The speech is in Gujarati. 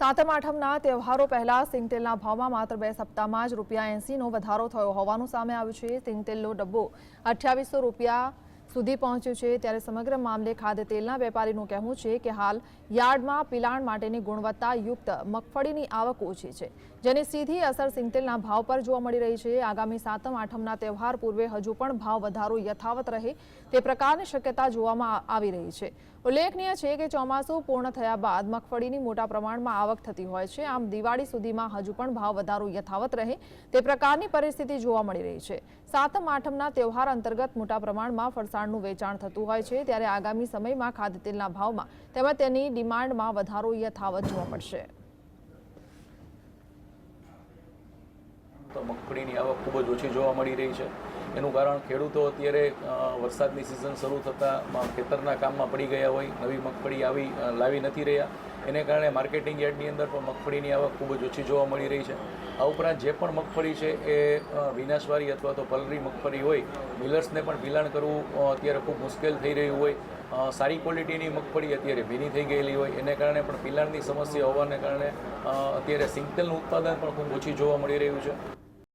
સાતમ આઠમના તહેવારો પહેલા સિંગતેલના ભાવમાં માત્ર 2 સપ્તાહમાં જ ₹80નો વધારો થયો હોવાનું સામે આવ્યું છે। સિંગતેલનો ડબ્બો 2800 રૂપિયા સુધી પહોંચ્યો છે। ત્યારે સમગ્ર મામલે ખાદ્યતેલના વેપારીનું કહેવું છે કે હાલ યાર્ડમાં પિલાણ માટેની ગુણવત્તાયુક્ત મગફળીની આવક ઓછી છે, જેની સીધી અસર સિંગતેલના ભાવ પર જોવા મળી રહી છે। આગામી સાતમ આઠમના તહેવાર પૂર્વે હજુ પણ ભાવ વધારો યથાવત રહે તે પ્રકારની શક્યતા જોવામાં આવી રહી છે। ઉલ્લેખનીય છે કે ચોમાસું પૂર્ણ થયા બાદ મગફળીની મોટા પ્રમાણમાં આવક થતી હોય છે। આમ દિવાળી સુધીમાં હજુ પણ ભાવ વધારો યથાવત રહે તે પ્રકારની પરિસ્થિતિ જોવા મળી રહી છે। સાતમ આઠમના તહેવાર અંતર્ગત મોટા પ્રમાણમાં ફરસાણનું વેચાણ થતું હોય છે, ત્યારે આગામી સમયમાં ખાદ્યતેલના ભાવમાં તેમજ તેની ડિમાન્ડમાં વધારો યથાવત જોવા મળશે। તો મગફળીની આવક ખૂબ જ ઓછી જોવા મળી રહી છે। એનું કારણ ખેડૂતો અત્યારે વરસાદની સિઝન શરૂ થતાં ખેતરના કામમાં પડી ગયા હોય, નવી મગફળી લાવી નથી રહ્યા, એને કારણે માર્કેટિંગ યાર્ડની અંદર પણ મગફળીની આવક ખૂબ જ ઓછી જોવા મળી રહી છે। આ ઉપરાંત જે પણ મગફળી છે એ વિનાશવાળી અથવા તો પલરી મગફળી હોય, મિલર્સને પણ પિલાણ કરવું અત્યારે ખૂબ મુશ્કેલ થઈ રહ્યું હોય। સારી ક્વોલિટીની મગફળી અત્યારે ભીની થઈ ગયેલી હોય, એને કારણે પણ પિલાણની સમસ્યા હોવાને કારણે અત્યારે સિંગતેલનું ઉત્પાદન પણ ખૂબ ઓછી જોવા મળી રહ્યું છે।